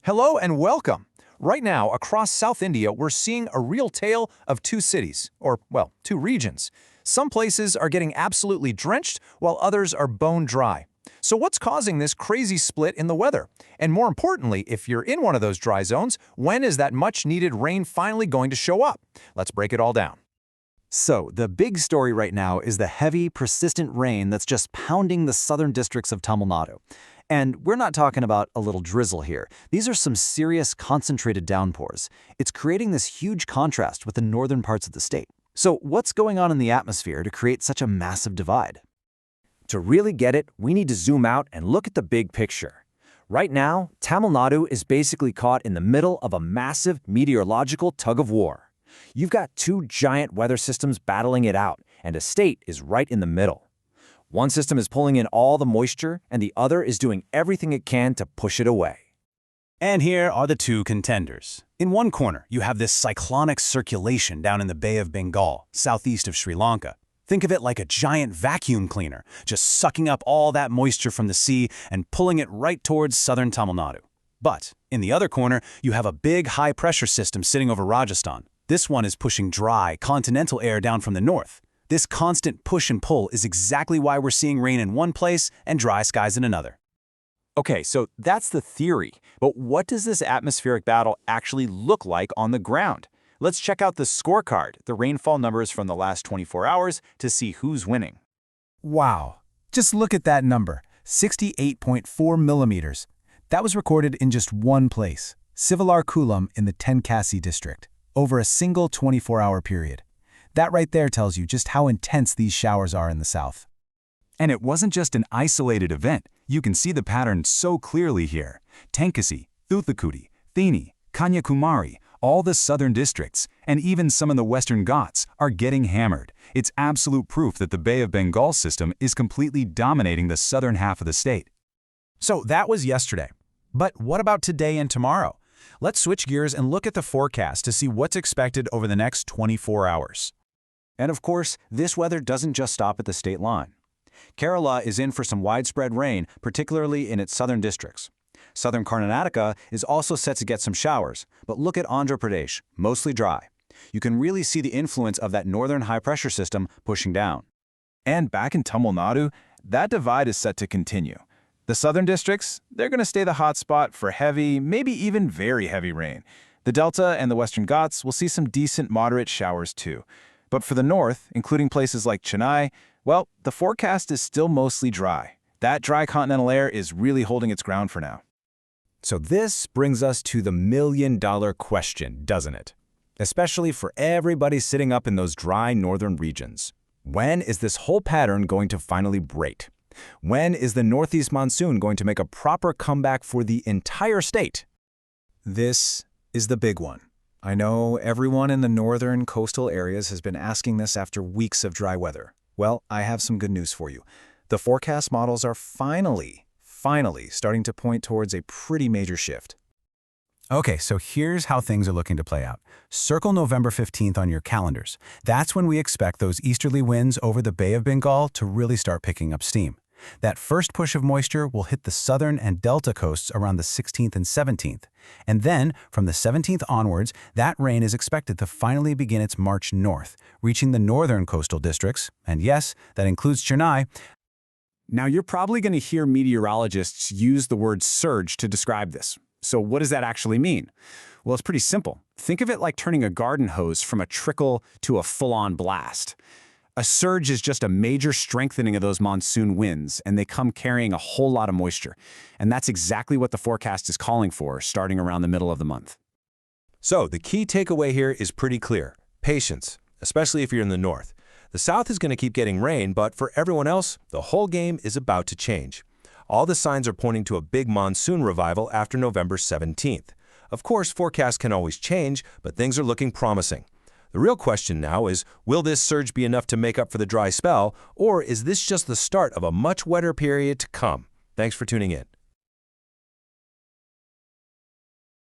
Hello and welcome. Right now, across South India, we're seeing a real tale of two cities, or, well, two regions. Some places are getting absolutely drenched, while others are bone dry. So what's causing this crazy split in the weather? And more importantly, if you're in one of those dry zones, when is that much-needed rain finally going to show up? Let's break it all down. So, the big story right now is the heavy, persistent rain that's just pounding the southern districts of Tamil Nadu. And we're not talking about a little drizzle here. These are some serious, concentrated downpours. It's creating this huge contrast with the northern parts of the state. So, what's going on in the atmosphere to create such a massive divide? To really get it, we need to zoom out and look at the big picture. Right now, Tamil Nadu is basically caught in the middle of a massive meteorological tug-of-war. You've got two giant weather systems battling it out, and a state is right in the middle. One system is pulling in all the moisture, and the other is doing everything it can to push it away. And here are the two contenders. In one corner, you have this cyclonic circulation down in the Bay of Bengal, southeast of Sri Lanka. Think of it like a giant vacuum cleaner, just sucking up all that moisture from the sea and pulling it right towards southern Tamil Nadu. But in the other corner, you have a big high-pressure system sitting over Rajasthan. This one is pushing dry, continental air down from the north. This constant push and pull is exactly why we're seeing rain in one place and dry skies in another. Okay, so that's the theory. But what does this atmospheric battle actually look like on the ground? Let's check out the scorecard, the rainfall numbers from the last 24 hours, to see who's winning. Wow, just look at that number, 68.4 millimeters. That was recorded in just one place, Sivalar in the Tenkasi district, over a single 24-hour period. That right there tells you just how intense these showers are in the south. And it wasn't just an isolated event. You can see the pattern so clearly here. Tenkasi, Thoothukudi, Theni, Kanyakumari, all the southern districts, and even some in the western Ghats are getting hammered. It's absolute proof that the Bay of Bengal system is completely dominating the southern half of the state. So that was yesterday. But what about today and tomorrow? Let's switch gears and look at the forecast to see what's expected over the next 24 hours. And of course, this weather doesn't just stop at the state line. Kerala is in for some widespread rain, particularly in its southern districts. Southern Karnataka is also set to get some showers, but look at Andhra Pradesh, mostly dry. You can really see the influence of that northern high-pressure system pushing down. And back in Tamil Nadu, that divide is set to continue. The southern districts, they're going to stay the hot spot for heavy, maybe even very heavy rain. The Delta and the Western Ghats will see some decent moderate showers too. But for the north, including places like Chennai, well, the forecast is still mostly dry. That dry continental air is really holding its ground for now. So this brings us to the million-dollar question, doesn't it? Especially for everybody sitting up in those dry northern regions. When is this whole pattern going to finally break? When is the northeast monsoon going to make a proper comeback for the entire state? This is the big one. I know everyone in the northern coastal areas has been asking this after weeks of dry weather. Well, I have some good news for you. The forecast models are finally starting to point towards a pretty major shift. Okay, so here's how things are looking to play out. Circle November 15th on your calendars. That's when we expect those easterly winds over the Bay of Bengal to really start picking up steam. That first push of moisture will hit the southern and delta coasts around the 16th and 17th. And then, from the 17th onwards, that rain is expected to finally begin its march north, reaching the northern coastal districts, and yes, that includes Chennai. Now, you're probably going to hear meteorologists use the word surge to describe this. So what does that actually mean? Well, it's pretty simple. Think of it like turning a garden hose from a trickle to a full-on blast. A surge is just a major strengthening of those monsoon winds, and they come carrying a whole lot of moisture. And that's exactly what the forecast is calling for, starting around the middle of the month. So the key takeaway here is pretty clear. Patience, especially if you're in the north. The south is going to keep getting rain, but for everyone else, the whole game is about to change. All the signs are pointing to a big monsoon revival after November 17th. Of course, forecasts can always change, but things are looking promising. The real question now is, will this surge be enough to make up for the dry spell, or is this just the start of a much wetter period to come? Thanks for tuning in.